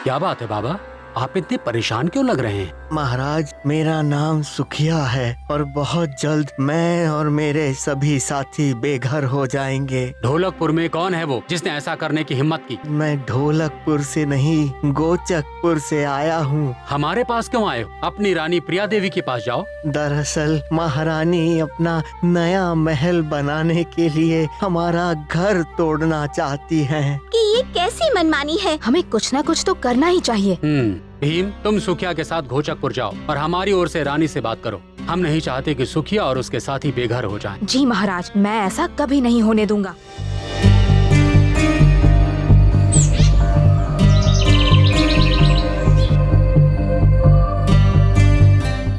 क्या बात है बाबा, आप इतने परेशान क्यों लग रहे हैं? महाराज, मेरा नाम सुखिया है और बहुत जल्द मैं और मेरे सभी साथी बेघर हो जाएंगे। ढोलकपुर में कौन है वो जिसने ऐसा करने की हिम्मत की? मैं ढोलकपुर से नहीं, गोचकपुर से आया हूँ। हमारे पास क्यों आए हो? अपनी रानी प्रिया देवी के पास जाओ। दरअसल महारानी अपना नया महल बनाने के लिए हमारा घर तोड़ना चाहती हैं। कि ये कैसी मनमानी है? हमें कुछ न कुछ तो करना ही चाहिए। भीम, तुम सुखिया के साथ घोचकपुर जाओ और हमारी ओर से रानी से बात करो। हम नहीं चाहते कि सुखिया और उसके साथी बेघर हो जाएं। जी महाराज, मैं ऐसा कभी नहीं होने दूंगा।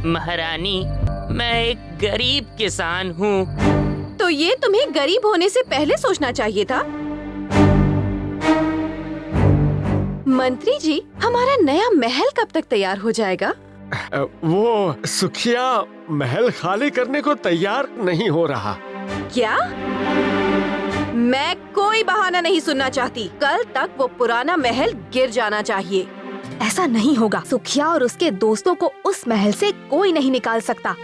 महारानी, मैं एक गरीब किसान हूँ। तो ये तुम्हें गरीब होने से पहले सोचना चाहिए था। मंत्री जी, हमारा नया महल कब तक तैयार हो जाएगा? वो सुखिया महल खाली करने को तैयार नहीं हो रहा। क्या? मैं कोई बहाना नहीं सुनना चाहती। कल तक वो पुराना महल गिर जाना चाहिए। ऐसा नहीं होगा। सुखिया और उसके दोस्तों को उस महल से कोई नहीं निकाल सकता।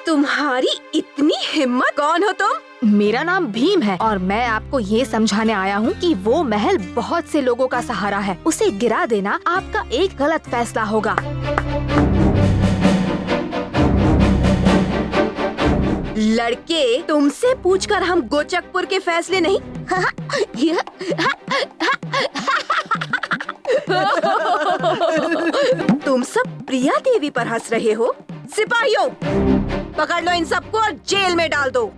तुम्हारी इतनी हिम्मत! कौन हो तुम? मेरा नाम भीम है और मैं आपको ये समझाने आया हूँ कि वो महल बहुत से लोगों का सहारा है। उसे गिरा देना आपका एक गलत फैसला होगा। लड़के, तुमसे पूछकर हम गोचकपुर के फैसले नहीं। तुम सब प्रिया देवी पर हंस रहे हो? सिपाहियों, पकड़ लो इन सबको और जेल में डाल दो।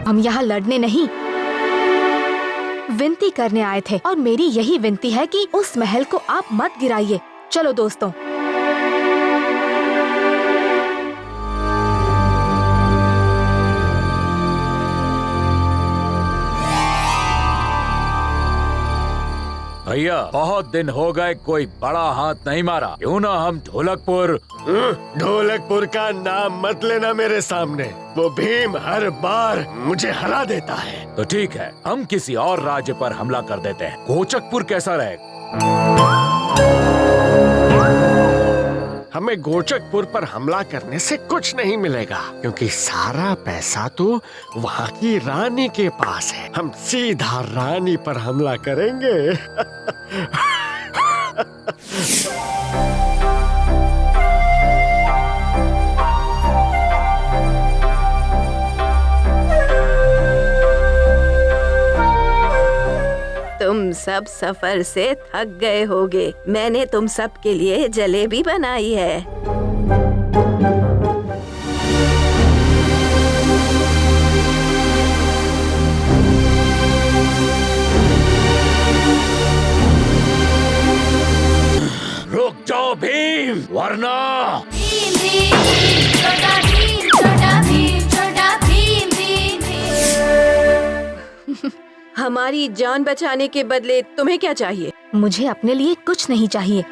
हम यहाँ लड़ने नहीं, विनती करने आए थे और मेरी यही विनती है कि उस महल को आप मत गिराइए। चलो दोस्तों। भैया, बहुत दिन हो गए कोई बड़ा हाथ नहीं मारा। क्यों ना हम ढोलकपुर ढोलकपुर का नाम मत लेना मेरे सामने। वो भीम हर बार मुझे हरा देता है। तो ठीक है, हम किसी और राज्य पर हमला कर देते हैं। गोचकपुर कैसा रहेगा? हमें गोचकपुर पर हमला करने से कुछ नहीं मिलेगा, क्योंकि सारा पैसा तो वहाँ की रानी के पास है। हम सीधा रानी पर हमला करेंगे। तुम सब सफर से थक गए होगे। मैंने तुम सब के लिए जलेबी बनाई है। रुक जाओ भीम, वरना भीम भीम छोटा भीम, छोटा भीम, छोटा भीम भीम भीम। हमारी जान बचाने के बदले तुम्हें क्या चाहिए? मुझे अपने लिए कुछ नहीं चाहिए।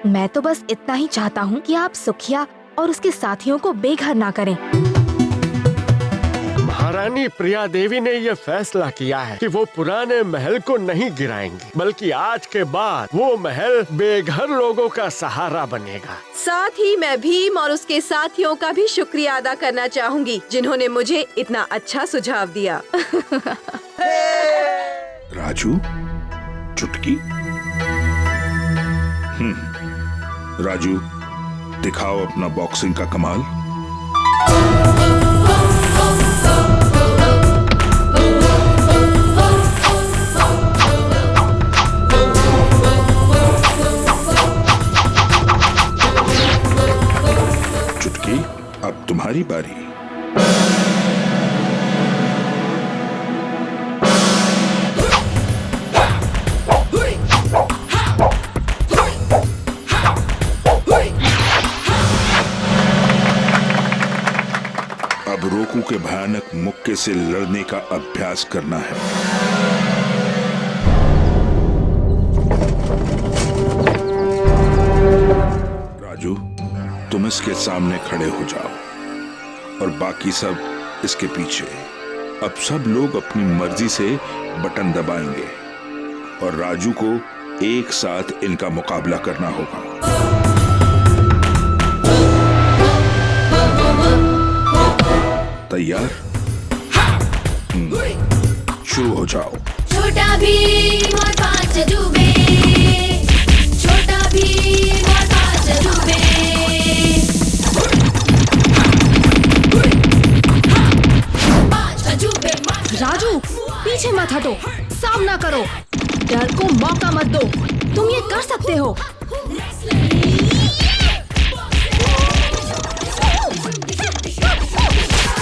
मैं तो बस इतना ही चाहता हूँ कि आप सुखिया और उसके साथियों को बेघर ना करें। महारानी प्रिया देवी ने ये फैसला किया है कि वो पुराने महल को नहीं गिराएंगी, बल्कि आज के बाद वो महल बेघर लोगों का सहारा बनेगा। साथ ही मैं भीम और उसके साथियों का भी शुक्रिया अदा करना चाहूँगी, जिन्होंने मुझे इतना अच्छा सुझाव दिया। राजू, चुटकी। राजू, दिखाओ अपना बॉक्सिंग का कमाल। चुटकी, अब तुम्हारी बारी। अब रोकू के भयानक मुक्के से लड़ने का अभ्यास करना है। इसके सामने खड़े हो जाओ और बाकी सब इसके पीछे। अब सब लोग अपनी मर्जी से बटन दबाएंगे और राजू को एक साथ इनका मुकाबला करना होगा। तैयार? शुरू हो जाओ। छोटा भीम और पांच अजूबे, छोटा भीम और पांच अजूबे। पांच अजूबे। राजू पीछे मत हटो, सामना करो, डर को मौका मत दो, तुम ये कर सकते हो।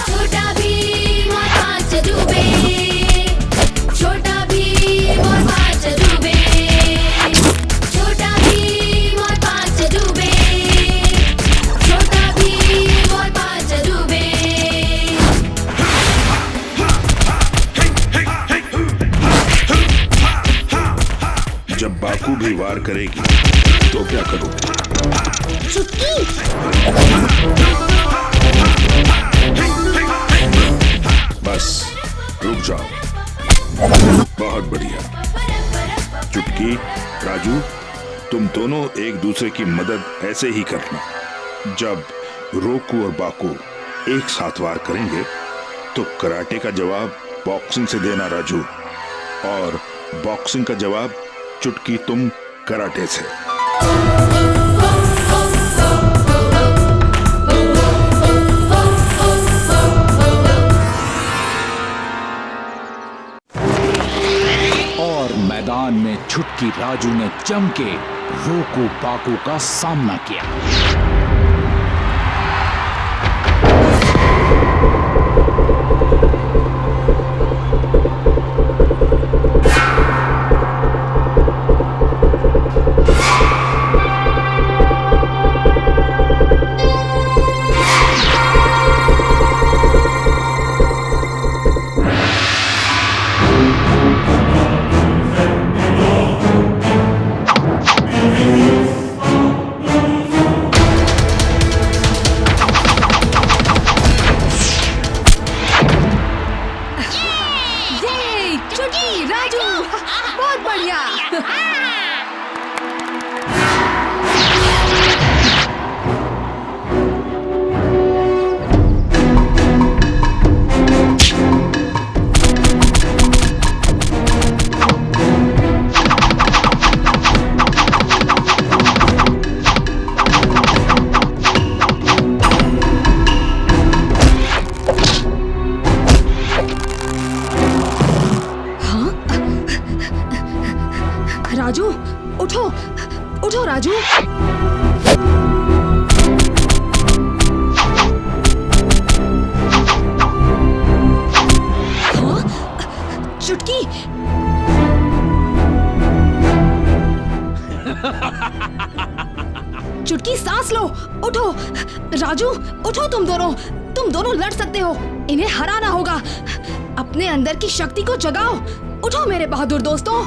छोटा भीम और पांच अजूबे, छोटा भीम और पांच अजूबे, छोटा भीम और पांच अजूबे, छोटा भीम और पांच अजूबे। जब बाकू भी वार करेगी तो क्या करोगे? चुटकी। बस रुक जाओ। बहुत बढ़िया। चुटकी, राजू, तुम दोनों एक दूसरे की मदद ऐसे ही करना। जब रोकू और बाकू एक साथ वार करेंगे तो कराटे का जवाब बॉक्सिंग से देना राजू, और बॉक्सिंग का जवाब चुटकी तुम कराटे से। और मैदान में छुटकी राजू ने जम के रोकू बाकू का सामना किया। राजू उठो, उठो राजू। हाँ? चुटकी। चुटकी सांस लो, उठो। राजू उठो, तुम दोनों लड़ सकते हो, इन्हें हराना होगा। अपने अंदर की शक्ति को जगाओ, उठो मेरे बहादुर दोस्तों।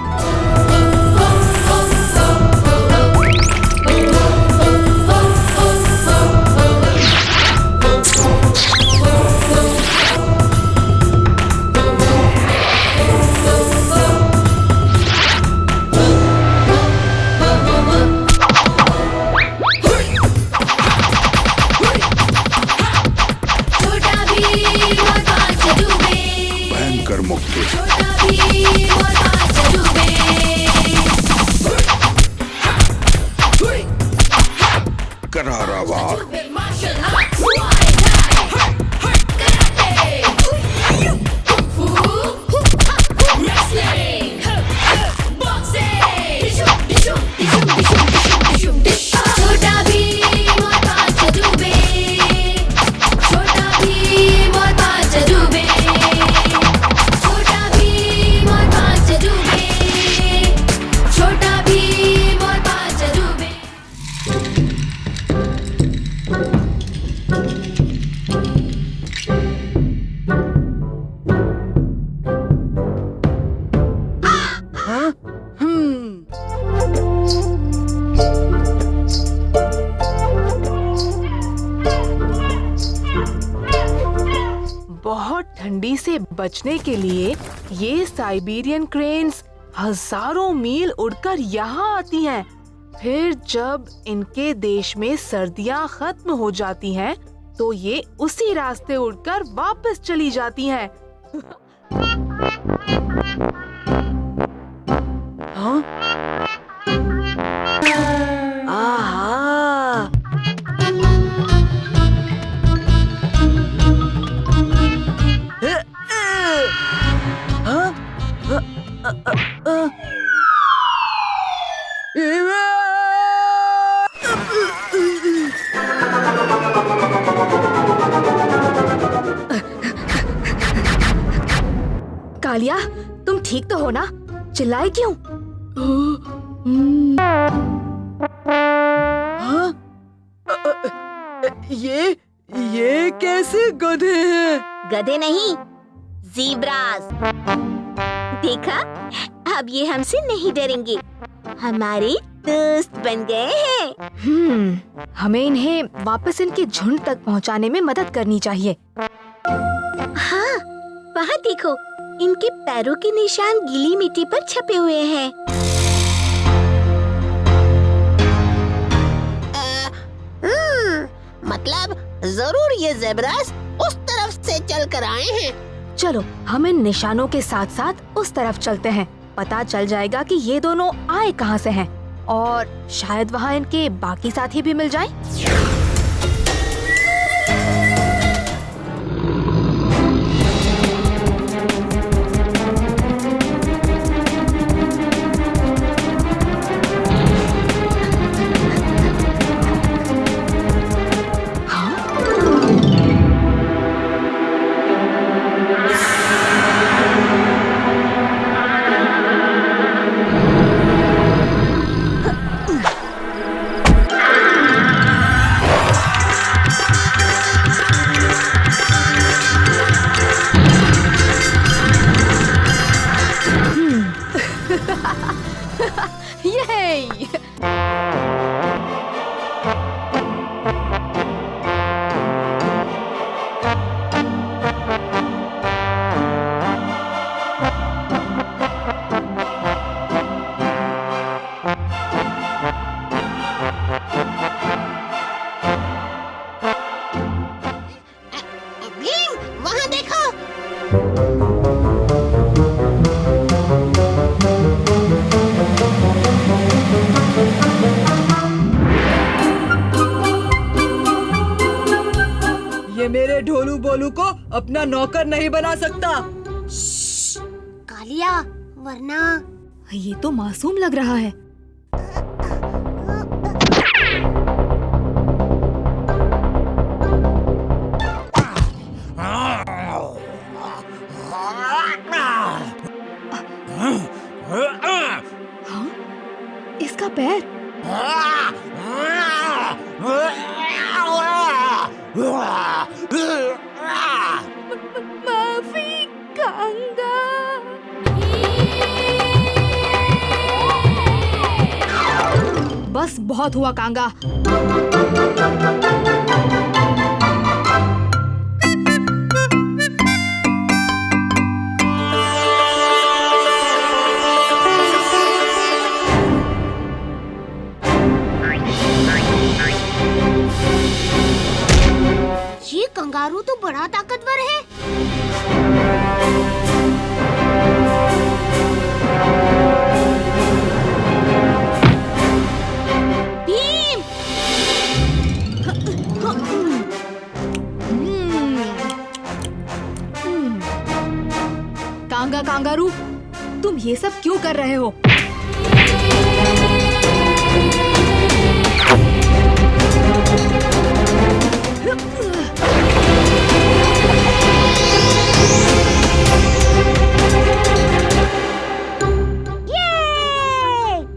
भयंकर मुक्ति। करारा वार। छोटा भीम और पांच अजूबे, छोटा भीम ठंडी से बचने के लिए ये साइबेरियन क्रेन्स हजारों मील उड़कर यहाँ आती हैं। फिर जब इनके देश में सर्दियाँ खत्म हो जाती हैं, तो ये उसी रास्ते उड़कर वापस चली जाती हैं। हाँ? आहा! कालिया, तुम ठीक तो हो ना? चिल्लाए क्यों? हाँ? ये कैसे गधे हैं? गधे नहीं, ज़ीब्रास। देखा, अब ये हमसे नहीं डरेंगे, हमारे दोस्त बन गए हैं। हमें इन्हें वापस इनके झुंड तक पहुंचाने में मदद करनी चाहिए। हाँ, वहाँ देखो, इनके पैरों के निशान गीली मिट्टी पर छपे हुए हैं। मतलब जरूर ये ज़ेब्रास उस तरफ से चल कर आए हैं। चलो, हम इन निशानों के साथ साथ उस तरफ चलते हैं। पता चल जाएगा कि ये दोनों आए कहाँ से हैं और शायद वहाँ इनके बाकी साथी भी मिल जाएं। मेरे ढोलू बोलू को अपना नौकर नहीं बना सकता। कालिया, वरना ये तो मासूम लग रहा है। हाँ? इसका पैर। माफी कांगा। बस बहुत हुआ कांगा। ये कंगारू तो बड़ा ताकतवर है। भीम! कांगा कांगारू, तुम ये सब क्यों कर रहे हो?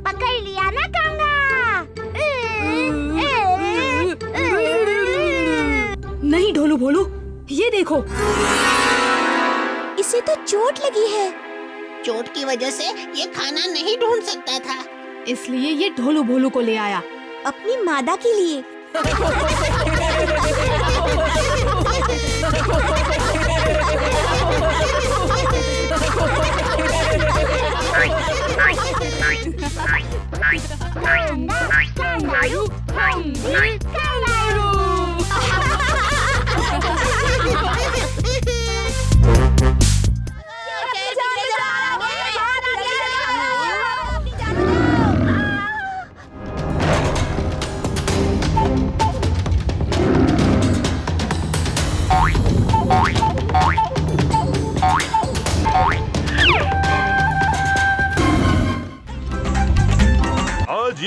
पकड़ लिया ना कांगा। नहीं ढोलू भोलू, ये देखो। इसे तो चोट लगी है। चोट की वजह से ये खाना नहीं ढूंढ सकता था, इसलिए ये ढोलू भोलू को ले आया अपनी मादा के लिए।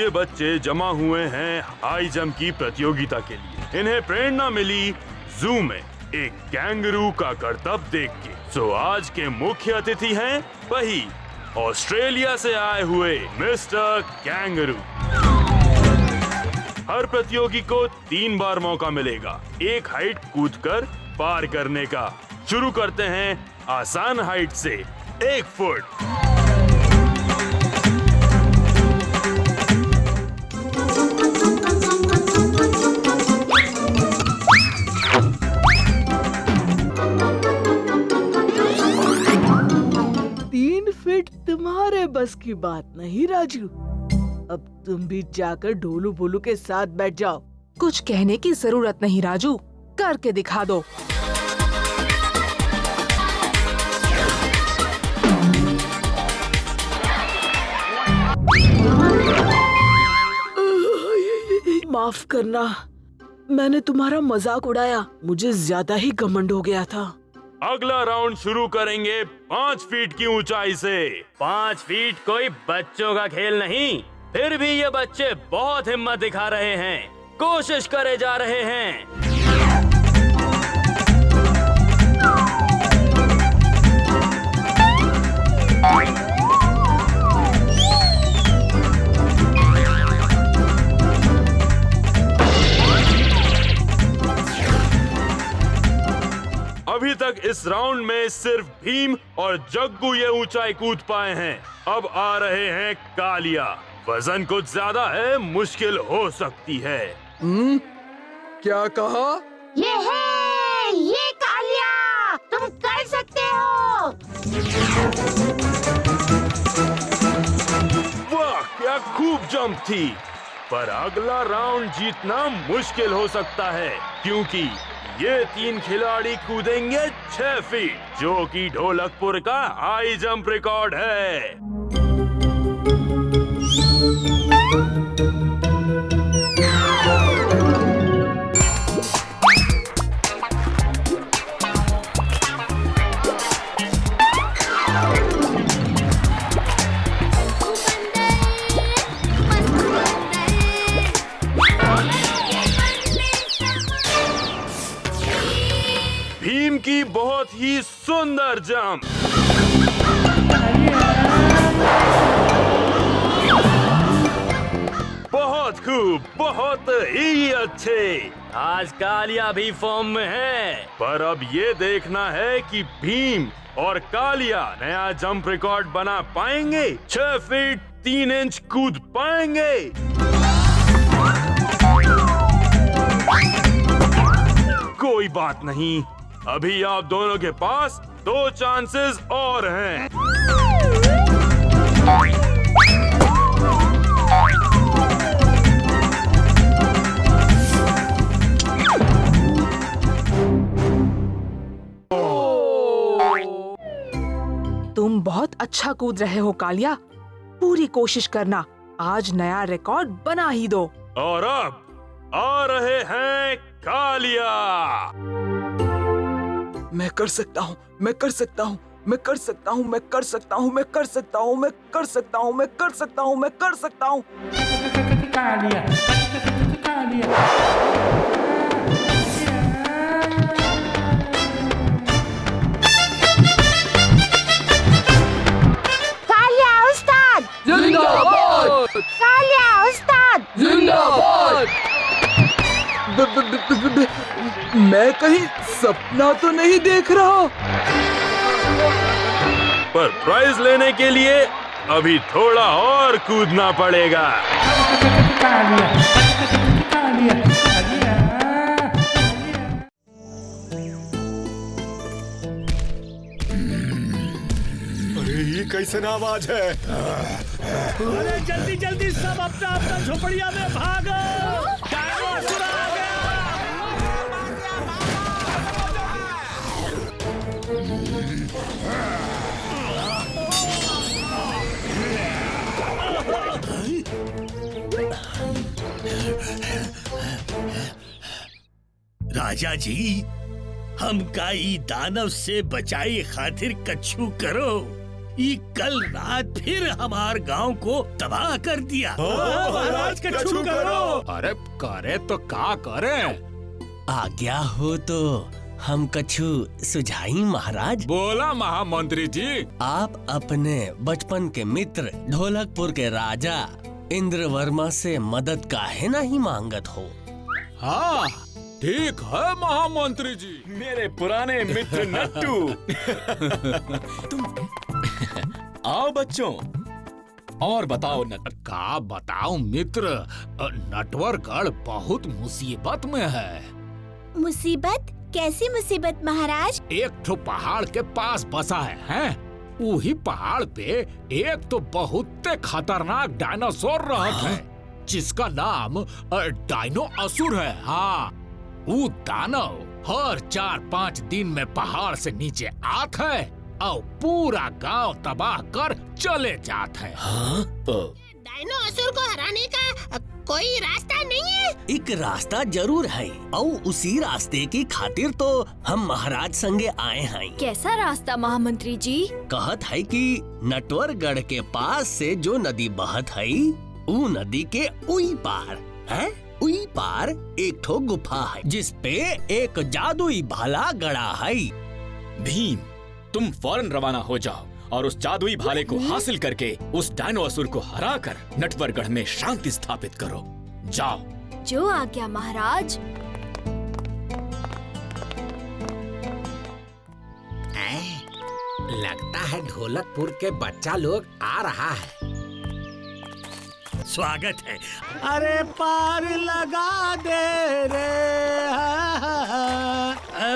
ये बच्चे जमा हुए हैं हाई जंप की प्रतियोगिता के लिए। इन्हें प्रेरणा मिली जू में एक कैंगरू का करतब देख के। सो आज के मुख्य अतिथि हैं वही ऑस्ट्रेलिया से आए हुए मिस्टर कैंगरू। हर प्रतियोगी को 3 बार मौका मिलेगा एक हाइट कूदकर पार करने का। शुरू करते हैं आसान हाइट से 1 फुट। तुम्हारे बस की बात नहीं राजू। अब तुम भी जाकर ढोलू भोलू के साथ बैठ जाओ। कुछ कहने की जरूरत नहीं राजू, करके दिखा दो। माफ करना, मैंने तुम्हारा मजाक उड़ाया। मुझे ज्यादा ही घमंड हो गया था। अगला राउंड शुरू करेंगे 5 फीट की ऊंचाई से। 5 फीट कोई बच्चों का खेल नहीं। फिर भी ये बच्चे बहुत हिम्मत दिखा रहे हैं, कोशिश करे जा रहे हैं। अभी तक इस राउंड में सिर्फ भीम और जग्गू ये ऊंचाई कूद पाए हैं। अब आ रहे हैं कालिया। वजन कुछ ज्यादा है, मुश्किल हो सकती है। क्या कहा? ये कालिया, तुम कर सकते हो। वाह, क्या खूब जंप थी। पर अगला राउंड जीतना मुश्किल हो सकता है, क्योंकि ये 3 खिलाड़ी कूदेंगे 6 फीट, जो कि ढोलकपुर का हाई जंप रिकॉर्ड है। भीम की बहुत ही सुंदर जंप। बहुत खूब, बहुत ही अच्छे। आज कालिया भी फॉर्म में है। पर अब ये देखना है कि भीम और कालिया नया जंप रिकॉर्ड बना पाएंगे। 6 फीट 3 इंच कूद पाएंगे। कोई बात नहीं, अभी आप दोनों के पास 2 चांसेस और हैं। तुम बहुत अच्छा कूद रहे हो कालिया, पूरी कोशिश करना, आज नया रिकॉर्ड बना ही दो। और अब आ रहे हैं कालिया। मैं कर सकता हूँ, मैं कर सकता हूँ, मैं कर सकता हूँ, मैं कर सकता हूँ, मैं कर सकता हूँ, मैं कर सकता हूँ, मैं कर सकता हूँ, मैं कर सकता हूँ। कालिया, कालिया। जिंदाबाद! कालिया उस्ताद! जिंदाबाद! मैं कहीं सपना तो नहीं देख रहा। पर प्राइज लेने के लिए अभी थोड़ा और कूदना पड़ेगा। कालिया, कालिया, कालिया। अरे ये कैसन आवाज है? अरे जल्दी जल्दी सब अपना अपना झोपड़िया में भागो। डायनासोर आ गया। राजा जी, हम का ई दानव से बचाई खातिर कछु करो। ये कल रात फिर हमार गांव को तबाह कर दिया। महाराज कछु करो। अरे करे तो का करे? आज्ञा हो तो हम कछु सुझाई महाराज। बोला महामंत्री जी। आप अपने बचपन के मित्र ढोलकपुर के राजा इंद्रवर्मा से मदद काहे नहीं मांगत हो? हाँ ठीक है महामंत्री जी। मेरे पुराने मित्र नट्टू। तुम आओ बच्चों, और बताओ का बताओ मित्र, नटवरगढ़ बहुत मुसीबत में है। मुसीबत? कैसी मुसीबत महाराज? एक तो पहाड़ के पास बसा है? वही पहाड़ पे एक तो बहुत खतरनाक डायनासोर रहत है, जिसका नाम डायनो असुर है। हाँ, वो दानव हर 4-5 दिन में पहाड़ से नीचे आत है और पूरा गांव तबाह कर चले जात है। डायनो असुर को हराने का कोई रास्ता नहीं है? एक रास्ता जरूर है और उसी रास्ते की खातिर तो हम महाराज संगे आए हैं। कैसा रास्ता महामंत्री जी? कहत है कि नटवरगढ़ के पास से जो नदी बहत है, वो नदी के उई पार है। उई पार एक ठो गुफा है जिसपे एक जादुई भाला गड़ा है। भीम, तुम फौरन रवाना हो जाओ और उस जादुई भाले को हासिल करके उस डायनोसर को हराकर नटवरगढ़ में शांति स्थापित करो। जाओ। जो आज्ञा महाराज। लगता है ढोलकपुर के बच्चा लोग आ रहा है। स्वागत है। अरे पार लगा दे रे।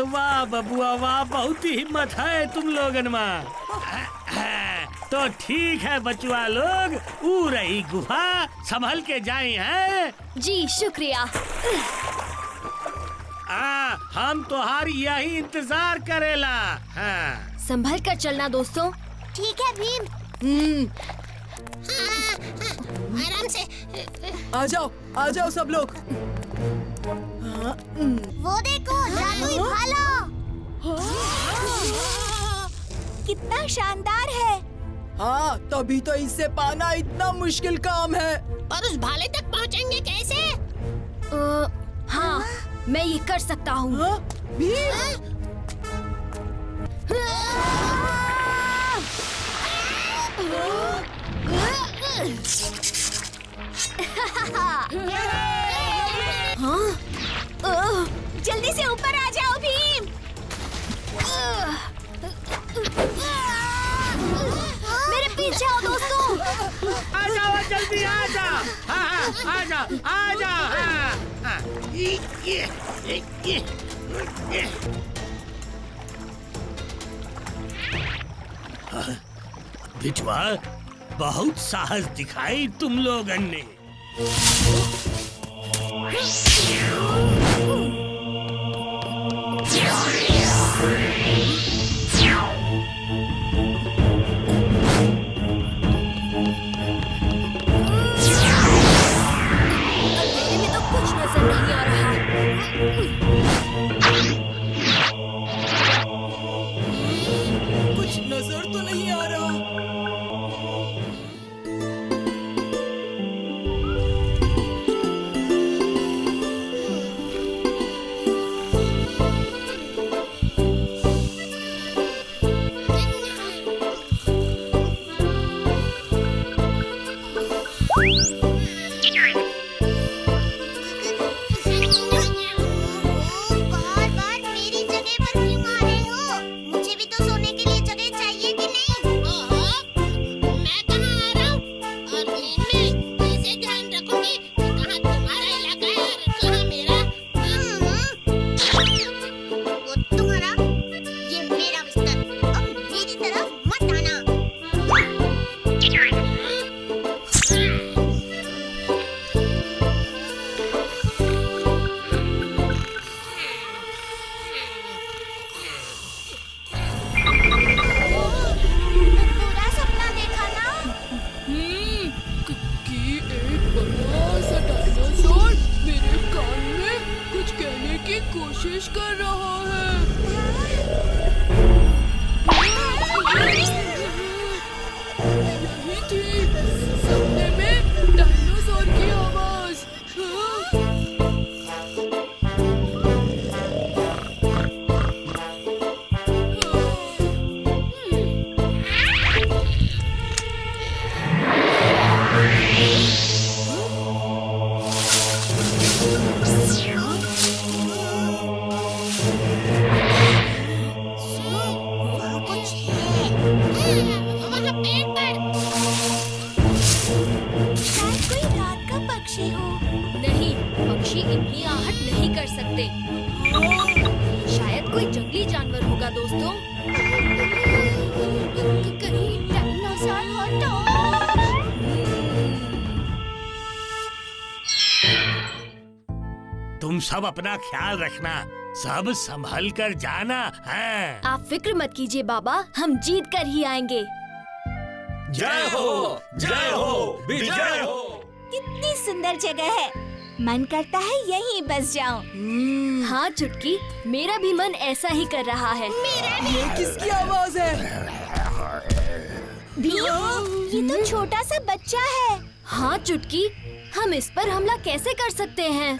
वाह बबुआ वाह, बहुत ही हिम्मत है तुम लोगन में। तो ठीक है बचुआ लोग, ऊ रही गुफा, संभल के जाए हैं। जी शुक्रिया। हम तुम्हारी यही इंतजार करेला। संभल कर चलना दोस्तों। ठीक है भीम। आराम से। आ जाओ सब लोग। वो देखो जादुई भाला। कितना शानदार है। हाँ, तभी तो इससे पाना इतना मुश्किल काम है। और उस भाले तक पहुँचेंगे कैसे? हाँ, मैं ये कर सकता हूँ। जल्दी से ऊपर आ जाओ भीम। मेरे पीछे आओ दोस्तों। आ जाओ जल्दी, आ जाओ। आ जाओ, आ जाओ। बिटवा, बहुत साहस दिखाई तुम लोगन ने। अंधेरे में तो कुछ नजर नहीं आ रहा। कुछ नजर तो नहीं आ रहा। तुम सब अपना ख्याल रखना, सब संभल कर जाना है। आप फिक्र मत कीजिए बाबा, हम जीत कर ही आएंगे। जय हो, जय हो, विजय हो। कितनी सुंदर जगह है, मन करता है यहीं बस जाऊं। हाँ चुटकी, मेरा भी मन ऐसा ही कर रहा है। मेरा भी। ये किसकी आवाज है? भीम, ये तो छोटा सा बच्चा है। हाँ चुटकी, हम इस पर हमला कैसे कर सकते हैं?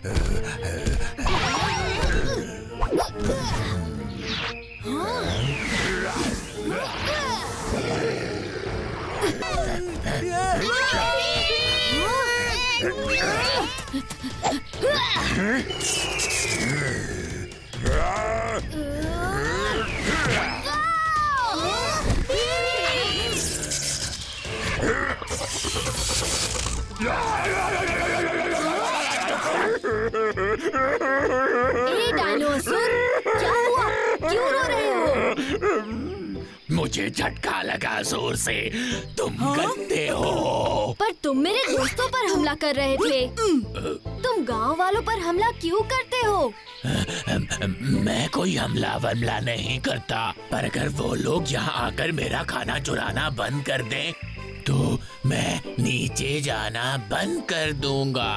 डायनासोर, क्या हुआ? क्यों रो रहे हो? मुझे झटका लगा जोर से। तुम गंदे हो। पर तुम मेरे दोस्तों पर हमला कर रहे थे। तुम गांव वालों पर हमला क्यों करते हो? मैं कोई हमला वमला नहीं करता, पर अगर वो लोग यहाँ आकर मेरा खाना चुराना बंद कर दें, तो मैं नीचे जाना बंद कर दूंगा।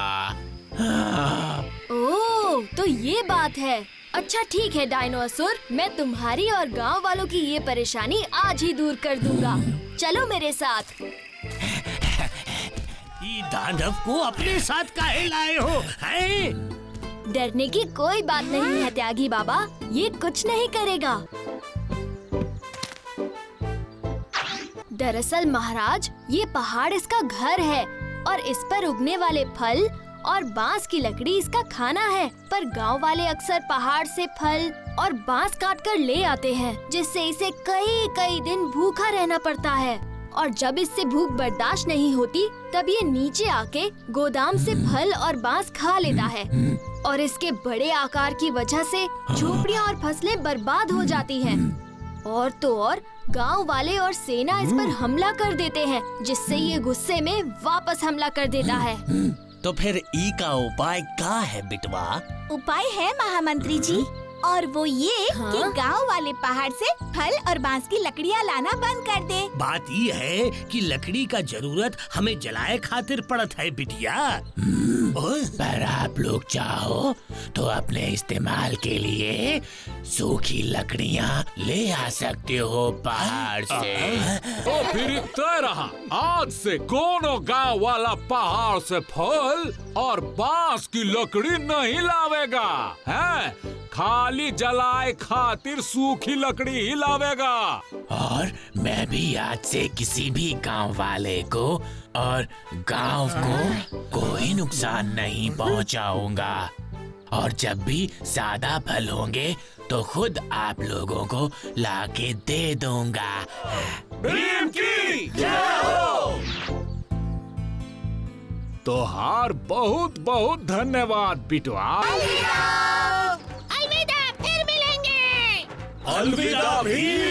ओह, तो ये बात है। अच्छा ठीक है डायनासोर, मैं तुम्हारी और गांव वालों की ये परेशानी आज ही दूर कर दूंगा। चलो मेरे साथ। ये दानव को अपने साथ काहे लाए हो? हैं? डरने की कोई बात नहीं है त्यागी बाबा, ये कुछ नहीं करेगा। दरअसल महाराज, ये पहाड़ इसका घर है और इस पर उगने वाले फल और बांस की लकड़ी इसका खाना है। पर गांव वाले अक्सर पहाड़ से फल और बांस काट कर ले आते हैं, जिससे इसे कई कई दिन भूखा रहना पड़ता है। और जब इससे भूख बर्दाश्त नहीं होती, तब ये नीचे आके गोदाम से फल और बांस खा लेता है। और इसके बड़े आकार की वजह से झोपड़ियाँ और फसलें बर्बाद हो जाती हैं। और तो और गांव वाले और सेना इस पर हमला कर देते हैं, जिससे ये गुस्से में वापस हमला कर देता है। तो फिर ई का उपाय क्या है बिटवा? उपाय है महामंत्री जी, और वो ये कि गांव वाले पहाड़ से फल और बांस की लकड़ियाँ लाना बंद कर दे। बात ये है कि लकड़ी का जरूरत हमें जलाए खातिर पड़त है बिटिया। पर आप लोग चाहो तो अपने इस्तेमाल के लिए सूखी लकड़ियाँ ले आ सकते हो पहाड़ से। तो फिर तय रहा, आज से कोनो गांव वाला पहाड़ से फल और बांस की लकड़ी नहीं लावेगा, हैं? खाली जलाए खातिर सूखी लकड़ी ही लावेगा। और मैं भी आज से किसी भी गांव वाले को और गांव को कोई नुकसान नहीं पहुंचाऊंगा। और जब भी ज्यादा फल होंगे तो खुद आप लोगों को लाके दे दूंगा। भीम की जय हो। तोहार बहुत बहुत धन्यवाद बिटवा। अलविदा, फिर मिलेंगे। अलविदा भीम।